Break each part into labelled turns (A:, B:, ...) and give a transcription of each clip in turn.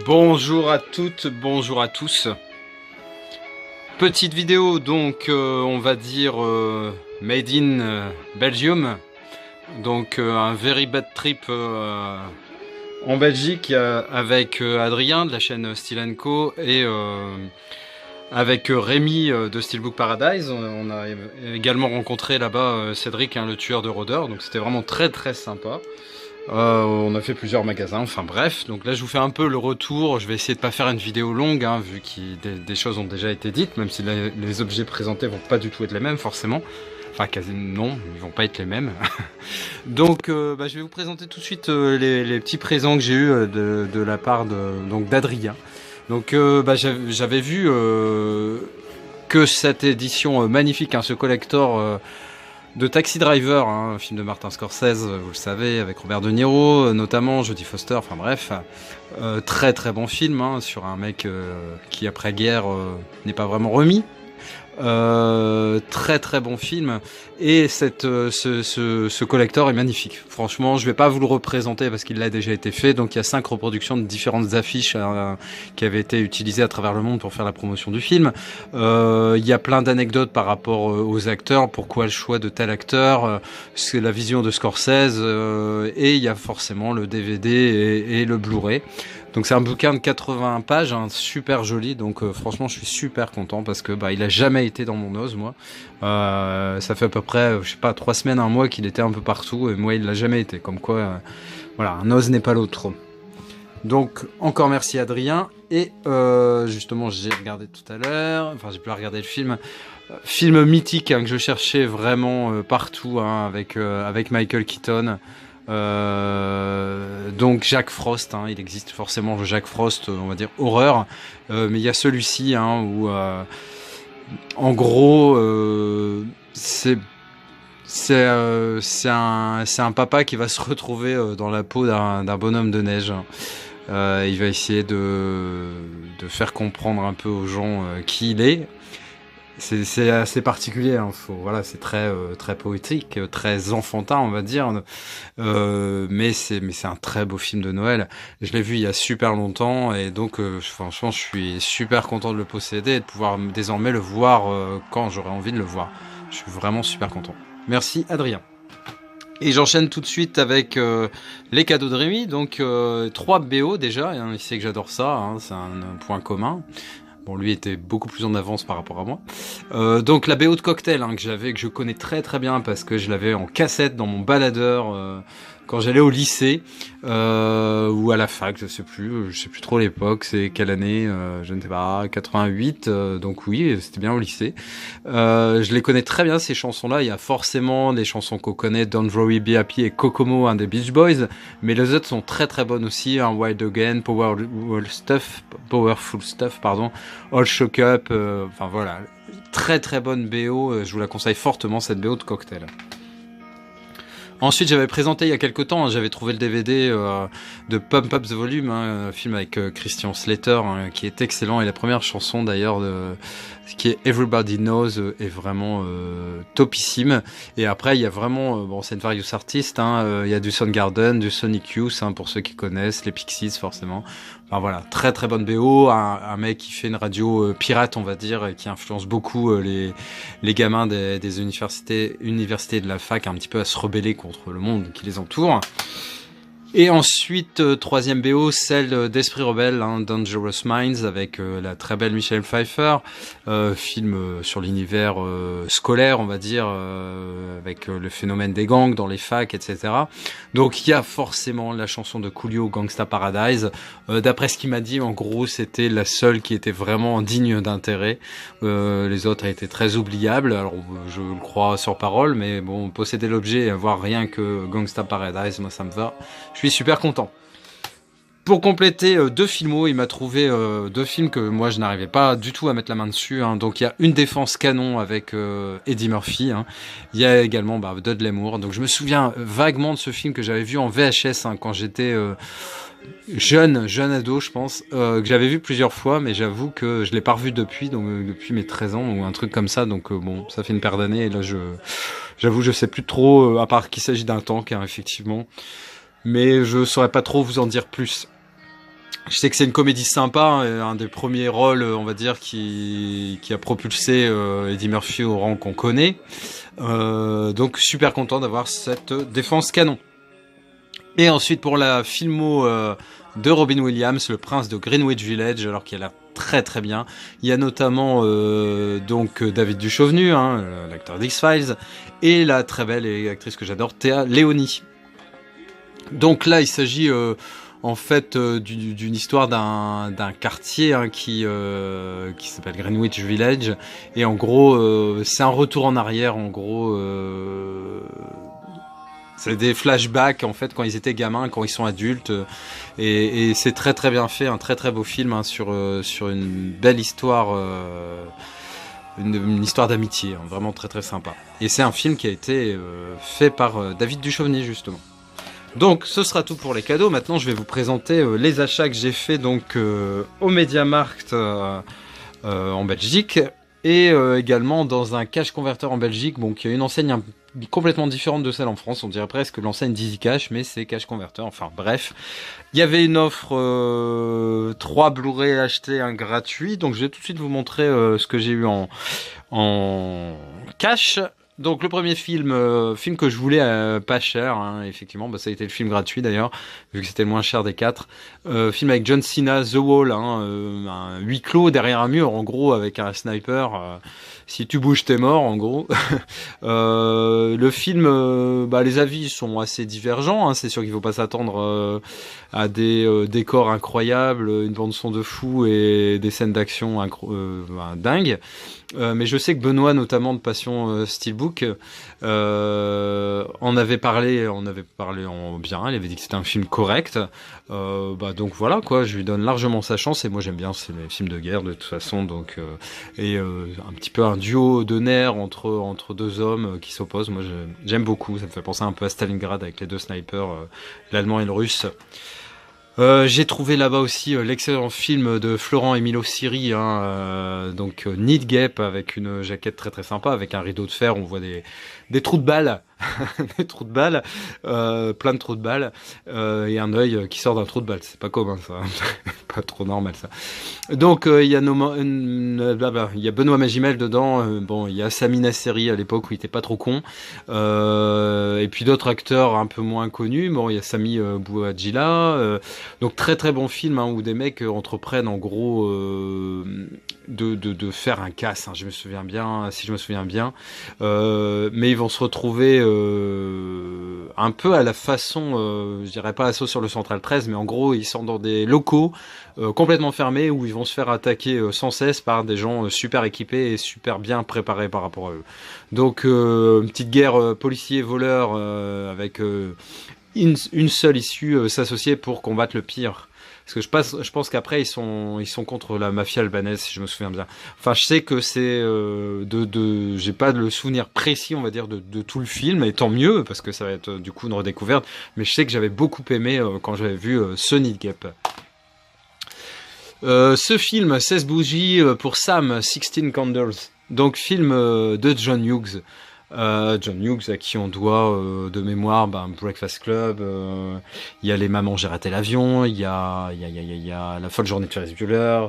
A: Bonjour à toutes, bonjour à tous. Petite vidéo donc on va dire made in Belgium. Donc un very bad trip en Belgique avec Adrien de la chaîne Style & Co et avec Rémi de Steelbook Paradise. On a également rencontré là-bas Cédric, le tueur de rôdeurs, donc c'était vraiment très sympa. On a fait plusieurs magasins, enfin bref, donc là je vous fais un peu le retour. Je vais essayer de pas faire une vidéo longue vu que des choses ont déjà été dites, même si les objets présentés vont pas du tout être les mêmes forcément. Enfin quasiment non, ils vont pas être les mêmes. Donc je vais vous présenter tout de suite les petits présents que j'ai eu de la part d'Adrien. Donc j'avais vu que cette édition magnifique, ce collector de Taxi Driver, un film de Martin Scorsese, vous le savez, avec Robert De Niro, notamment Jodie Foster, enfin bref, très bon film sur un mec qui après-guerre n'est pas vraiment remis. Très bon film, et ce collector est magnifique. Franchement, je vais pas vous le représenter parce qu'il a déjà été fait. Donc il y a 5 reproductions de différentes affiches qui avaient été utilisées à travers le monde pour faire la promotion du film. Il y a plein d'anecdotes par rapport aux acteurs, pourquoi le choix de tel acteur, c'est la vision de Scorsese, et il y a forcément le DVD et le Blu-ray. Donc c'est un bouquin de 80 pages, super joli, donc franchement je suis super content parce que il a jamais été dans mon ose, moi. Ça fait à peu près, je sais pas, 3 semaines, un mois qu'il était un peu partout, et moi il l'a jamais été, comme quoi, voilà, un ose n'est pas l'autre. Donc encore merci Adrien, et justement j'ai regardé tout à l'heure, enfin j'ai pu regarder le film mythique que je cherchais vraiment partout, avec Michael Keaton. Donc Jack Frost, il existe forcément le Jack Frost, on va dire horreur, mais il y a celui-ci où en gros c'est un papa qui va se retrouver dans la peau d'un bonhomme de neige. Il va essayer de faire comprendre un peu aux gens qui il est. C'est assez particulier, voilà, c'est très poétique, très enfantin, on va dire, mais c'est un très beau film de Noël. Je l'ai vu il y a super longtemps, et donc franchement je suis super content de le posséder et de pouvoir désormais le voir quand j'aurai envie de le voir. Je suis vraiment super content. Merci Adrien. Et j'enchaîne tout de suite avec les cadeaux de Rémi. Donc 3 BO déjà, il sait que j'adore ça, c'est un point commun. Bon, lui était beaucoup plus en avance par rapport à moi. Donc la BO de Cocktail que je connais très bien parce que je l'avais en cassette dans mon baladeur quand j'allais au lycée ou à la fac, je sais plus trop l'époque, c'est quelle année, je ne sais pas, 88, donc oui, c'était bien au lycée. Je les connais très bien ces chansons-là. Il y a forcément des chansons qu'on connaît, Don't Worry Be Happy et Kokomo, des Beach Boys, mais les autres sont très bonnes aussi, Wild Again, Powerful Stuff, pardon, All Shook Up, enfin voilà, très bonne BO, je vous la conseille fortement, cette BO de Cocktail. Ensuite, j'avais présenté il y a quelques temps, j'avais trouvé le DVD de Pump Up the Volume, un film avec Christian Slater, qui est excellent, et la première chanson d'ailleurs qui est Everybody Knows est vraiment topissime. Et après il y a vraiment c'est une various artist, il y a du Soundgarden, du Sonic Youth, pour ceux qui connaissent, les Pixies forcément. Enfin voilà, très bonne BO, un mec qui fait une radio pirate, on va dire, et qui influence beaucoup les gamins des universités de la fac un petit peu à se rebeller contre le monde qui les entoure. Et ensuite, 3e BO, celle d'Esprit Rebelle, Dangerous Minds, avec la très belle Michelle Pfeiffer, film sur l'univers scolaire, on va dire, avec le phénomène des gangs dans les facs, etc. Donc il y a forcément la chanson de Coolio, Gangsta Paradise. D'après ce qu'il m'a dit, en gros, c'était la seule qui était vraiment digne d'intérêt. Les autres étaient très oubliables, alors je le crois sur parole, mais bon, posséder l'objet et avoir rien que Gangsta Paradise, moi ça me va. Je suis super content. Pour compléter 2 filmos, il m'a trouvé 2 films que moi je n'arrivais pas du tout à mettre la main dessus. Donc il y a Une défense canon avec Eddie Murphy. Il y a également Dudley Moore. Donc je me souviens vaguement de ce film que j'avais vu en VHS quand j'étais jeune ado, je pense, que j'avais vu plusieurs fois, mais j'avoue que je l'ai pas revu depuis, donc depuis mes 13 ans ou un truc comme ça. Donc bon, ça fait une paire d'années, et là j'avoue je sais plus trop, à part qu'il s'agit d'un tank, effectivement. Mais je saurais pas trop vous en dire plus. Je sais que c'est une comédie sympa, hein, un des premiers rôles, on va dire, qui a propulsé Eddie Murphy au rang qu'on connaît. Donc super content d'avoir cette défense canon. Et ensuite pour la filmo de Robin Williams, Le Prince de Greenwich Village, alors qu'elle a très très bien. Il y a notamment donc David Duchovny, hein, l'acteur d'X-Files, et la très belle et actrice que j'adore, Théa Leoni. Donc là, il s'agit en fait d'une histoire d'un quartier hein, qui s'appelle Greenwich Village, et en gros c'est un retour en arrière, en gros c'est des flashbacks en fait quand ils étaient gamins, quand ils sont adultes, et c'est très très bien fait, un très très beau film hein, sur une belle histoire, une histoire d'amitié, hein, vraiment très très sympa. Et c'est un film qui a été fait par David Duchovny justement. Donc ce sera tout pour les cadeaux. Maintenant je vais vous présenter les achats que j'ai fait donc au MediaMarkt en Belgique, et également dans un cash converter en Belgique, bon, qui a une enseigne complètement différente de celle en France. On dirait presque l'enseigne d'Easy Cash, mais c'est cash converter. Enfin bref, il y avait une offre 3 Blu-ray achetés, un gratuit. Donc je vais tout de suite vous montrer ce que j'ai eu en cash. Donc le premier film que je voulais pas cher, hein, effectivement, bah, ça a été le film gratuit d'ailleurs, vu que c'était le moins cher des 4. Film avec John Cena, The Wall, hein, un huis clos derrière un mur, en gros, avec un sniper. Si tu bouges, t'es mort, en gros. Le film, bah, les avis sont assez divergents. Hein, c'est sûr qu'il faut pas s'attendre à des décors incroyables, une bande son de fou et des scènes d'action dingues. Mais je sais que Benoît, notamment de Passion Steelbook, en avait parlé en bien. Il avait dit que c'était un film correct. Bah donc voilà quoi, je lui donne largement sa chance, et moi j'aime bien les films de guerre de toute façon. Donc un petit peu un duo de nerfs entre deux hommes qui s'opposent. Moi j'aime beaucoup. Ça me fait penser un peu à Stalingrad avec les deux snipers, l'allemand et le russe. J'ai trouvé là-bas aussi l'excellent film de Florent Emilio Siri, hein, donc Need Gap, avec une jaquette très très sympa, avec un rideau de fer, on voit des trous de balles, des trous de balles, plein de trous de balles, et un œil qui sort d'un trou de balle. C'est pas commun ça, pas trop normal ça. Donc il y a il y a Benoît Magimel dedans, bon il y a Sami Nasseri à l'époque où il était pas trop con, et puis d'autres acteurs un peu moins connus. Bon il y a Sami Bouadjila. Donc très très bon film, hein, où des mecs entreprennent en gros de faire un casse, hein, si je me souviens bien, mais ils vont se retrouver un peu à la façon, je dirais pas assaut sur le Central 13, mais en gros ils sont dans des locaux complètement fermés, où ils vont se faire attaquer sans cesse par des gens super équipés et super bien préparés par rapport à eux. Donc une petite guerre policier-voleur avec une seule issue, s'associer pour combattre le pire. Parce que je pense qu'après ils sont contre la mafia albanaise, si je me souviens bien. Enfin, je sais que c'est j'ai pas le souvenir précis, on va dire, de tout le film, et tant mieux parce que ça va être du coup une redécouverte. Mais je sais que j'avais beaucoup aimé quand j'avais vu Need Gap. Ce film 16 bougies pour Sam, 16 Candles. Donc film de John Hughes. John Hughes, à qui on doit de mémoire Breakfast Club, il y a Les Mamans j'ai raté l'avion, il y a La folle journée de Ferris Bueller,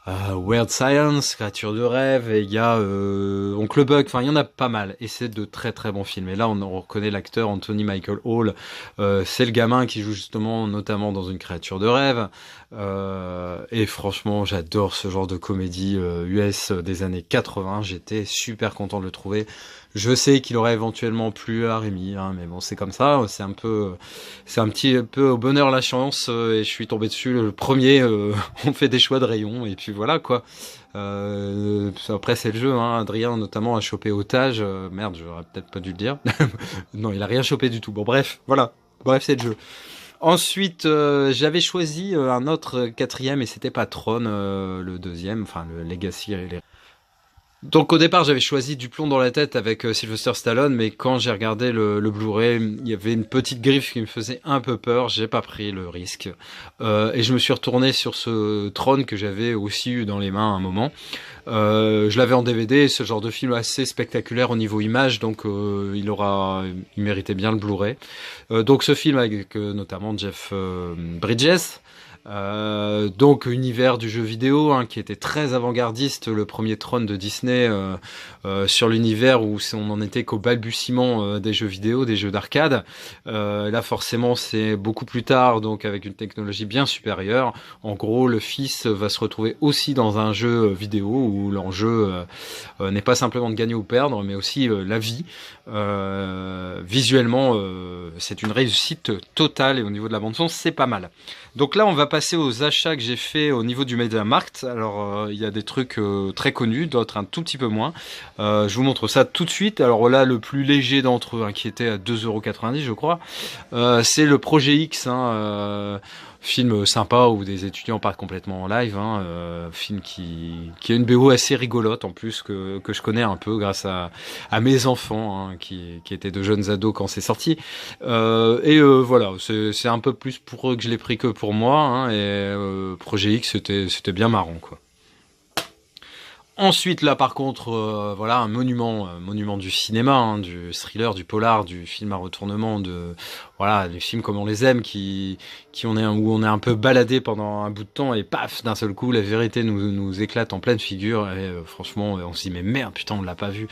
A: Weird Science, Créature de rêve, et il y a Oncle Buck. Enfin il y en a pas mal, et c'est de très très bons films. Et là on reconnaît l'acteur Anthony Michael Hall, c'est le gamin qui joue justement notamment dans Une créature de rêve, et franchement j'adore ce genre de comédie US des années 80. J'étais super content de le trouver. Je sais qu'il aurait éventuellement plu à Rémi, hein, mais bon, c'est comme ça. C'est un petit peu au bonheur la chance, et je suis tombé dessus le premier. On fait des choix de rayon, et puis voilà quoi. Après c'est le jeu, hein. Adrien notamment a chopé Otage. Merde, j'aurais peut-être pas dû le dire. Non, il a rien chopé du tout. Bon, bref, voilà. Bref, c'est le jeu. Ensuite, j'avais choisi un autre quatrième, et c'était pas Tron, le deuxième, enfin le Legacy. Donc au départ j'avais choisi Du plomb dans la tête avec Sylvester Stallone, mais quand j'ai regardé le Blu-ray, il y avait une petite griffe qui me faisait un peu peur, j'ai pas pris le risque, et je me suis retourné sur ce Tron que j'avais aussi eu dans les mains à un moment. Je l'avais en DVD, ce genre de film assez spectaculaire au niveau image, donc il méritait bien le Blu-ray. Donc ce film avec notamment Jeff Bridges, Donc univers du jeu vidéo, hein, qui était très avant-gardiste, le premier trône de Disney sur l'univers où on en était qu'au balbutiement des jeux vidéo, des jeux d'arcade. Là forcément c'est beaucoup plus tard, donc avec une technologie bien supérieure. En gros le fils va se retrouver aussi dans un jeu vidéo où l'enjeu n'est pas simplement de gagner ou perdre, mais aussi la vie. Visuellement c'est une réussite totale, et au niveau de la bande son c'est pas mal. Donc là, on va passer aux achats que j'ai fait au niveau du MediaMarkt. Alors, il y a des trucs très connus, d'autres un tout petit peu moins. Je vous montre ça tout de suite. Alors là, le plus léger d'entre eux, hein, qui était à 2,90 €, je crois, c'est le Projet X, hein, film sympa où des étudiants partent complètement en live, hein, film qui a une BO assez rigolote en plus, que je connais un peu grâce à mes enfants, hein, qui étaient de jeunes ados quand c'est sorti. Voilà, c'est un peu plus pour eux que je l'ai pris que pour moi, hein, Projet X c'était bien marrant, quoi. Ensuite, là, par contre, voilà, un monument du cinéma, hein, du thriller, du polar, du film à retournement, voilà, des films comme on les aime, où on est un peu baladé pendant un bout de temps, et paf, d'un seul coup, la vérité nous éclate en pleine figure, et franchement, on se dit, mais merde, putain, on l'a pas vu.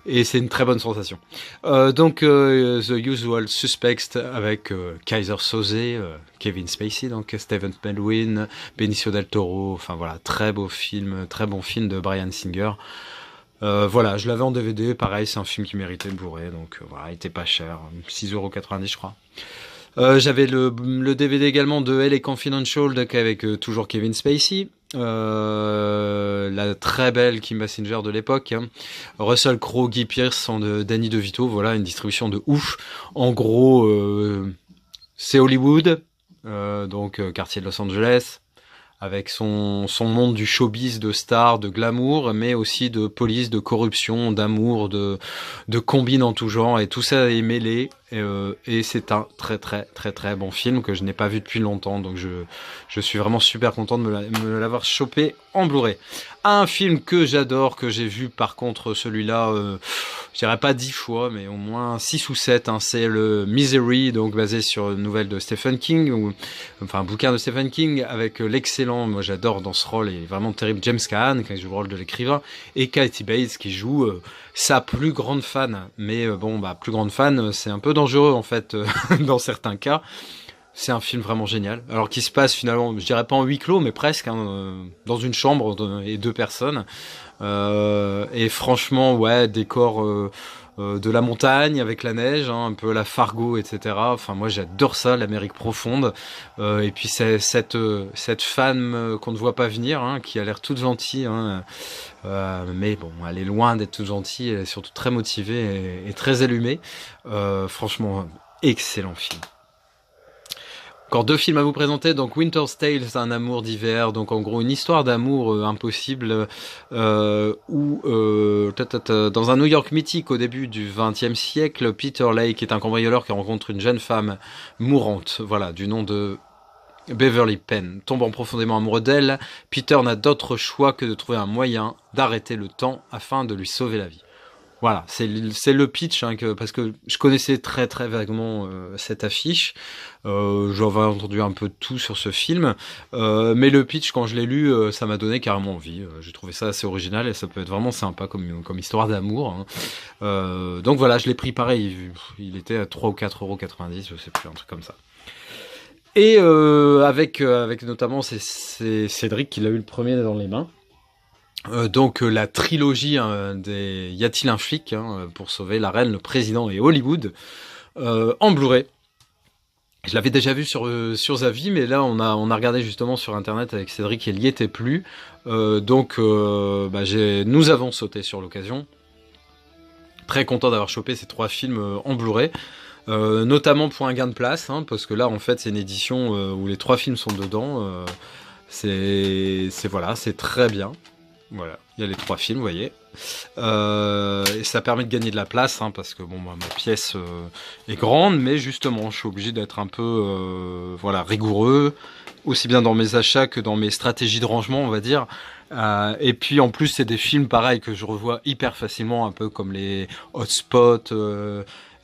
A: Et c'est une très bonne sensation. The Usual Suspects avec Kaiser Soze, Kevin Spacey, donc Stephen Baldwin, Benicio del Toro, enfin voilà, très bon film de Bryan Singer. Voilà, je l'avais en DVD, pareil, c'est un film qui méritait le Blu-ray, donc voilà, il était pas cher, 6,90 € je crois. J'avais le DVD également de LA Confidential, donc avec toujours Kevin Spacey. La très belle Kim Basinger de l'époque, hein. Russell Crowe, Guy Pearce, Danny DeVito, voilà, une distribution de ouf. En gros, c'est Hollywood, donc quartier de Los Angeles, avec son monde du showbiz, de stars, de glamour, mais aussi de police, de corruption, d'amour, de combines en tout genre, et tout ça est mêlé, et c'est un très très très très bon film que je n'ai pas vu depuis longtemps, donc je suis vraiment super content de me l'avoir chopé en Blu-ray. Un film que j'adore, que j'ai vu par contre celui-là, je dirais pas 10 fois, mais au moins 6 ou 7, hein, c'est le Misery, donc basé sur une nouvelle de Stephen King, enfin un bouquin de Stephen King, avec l'excellent, moi j'adore dans ce rôle, il est vraiment terrible, James Caan, qui joue le rôle de l'écrivain, et Kathy Bates qui joue sa plus grande fan. Mais plus grande fan, c'est un peu dangereux en fait, dans certains cas. C'est un film vraiment génial. Alors qui se passe finalement, je dirais pas en huis clos, mais presque, hein, dans une chambre et 2 personnes. Et franchement, ouais, décor de la montagne avec la neige, hein, un peu la Fargo, etc. Enfin, moi, j'adore ça, l'Amérique profonde. Et puis c'est cette femme qu'on ne voit pas venir, hein, qui a l'air toute gentille, hein, mais bon, elle est loin d'être toute gentille. Elle est surtout très motivée et très allumée. Franchement, excellent film. Encore 2 films à vous présenter, donc Winter's Tale, c'est un amour d'hiver, donc en gros une histoire d'amour impossible, où dans un New York mythique au début du XXe siècle, Peter Lake est un cambrioleur qui rencontre une jeune femme mourante, voilà, du nom de Beverly Penn. Tombant profondément amoureux d'elle, Peter n'a d'autre choix que de trouver un moyen d'arrêter le temps afin de lui sauver la vie. Voilà, c'est le pitch, hein, parce que je connaissais très très vaguement cette affiche. J'avais entendu un peu de tout sur ce film, mais le pitch, quand je l'ai lu, ça m'a donné carrément envie. J'ai trouvé ça assez original et ça peut être vraiment sympa comme histoire d'amour, hein. Donc voilà, je l'ai pris pareil. Il était à 3 ou 4,90 €, je sais plus, un truc comme ça. Et avec notamment c'est Cédric qui l'a eu le premier dans les mains. Donc la trilogie, hein, des Y a-t-il un flic, hein, pour sauver la reine, le président et Hollywood, en Blu-ray. Je l'avais déjà vu sur Zavi, mais là on a regardé justement sur internet avec Cédric et il n'y était plus. Donc nous avons sauté sur l'occasion. Très content d'avoir chopé ces 3 films en Blu-ray. Notamment pour un gain de place, hein, parce que là en fait c'est une édition où les 3 films sont dedans. C'est très bien. Voilà, il y a les 3 films, vous voyez. Et ça permet de gagner de la place, hein, parce que ma pièce est grande, mais justement, je suis obligé d'être un peu rigoureux aussi bien dans mes achats que dans mes stratégies de rangement, on va dire. Et puis en plus c'est des films pareils que je revois hyper facilement, un peu comme les Hotspot,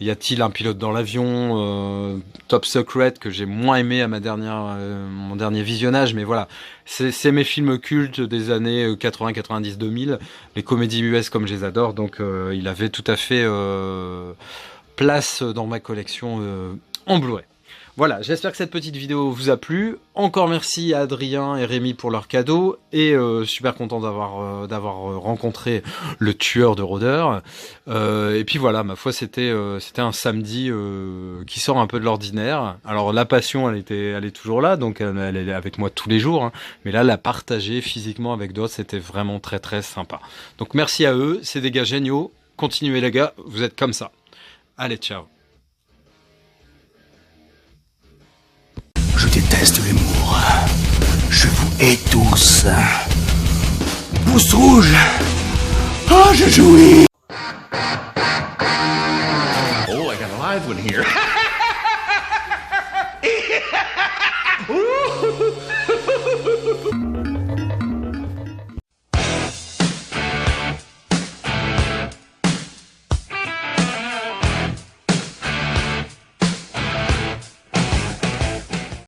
A: y a-t-il un pilote dans l'avion, Top Secret que j'ai moins aimé à mon dernier visionnage, mais voilà, c'est mes films cultes des années 80, 90, 2000, les comédies US comme je les adore, donc il avait tout à fait place dans ma collection en Blu-ray. Voilà, j'espère que cette petite vidéo vous a plu. Encore merci à Adrien et Rémi pour leur cadeau. Et super content d'avoir rencontré le tueur de rôdeurs. Et puis voilà, ma foi, c'était un samedi qui sort un peu de l'ordinaire. Alors la passion, elle est toujours là, donc elle est avec moi tous les jours. Hein. Mais là, la partager physiquement avec d'autres, c'était vraiment très très sympa. Donc merci à eux, c'est des gars géniaux. Continuez les gars, vous êtes comme ça. Allez, ciao.
B: Je déteste l'humour. Je vous hais tous. Pouce rouge. Oh, je jouis.
C: Oh, I got a live one here.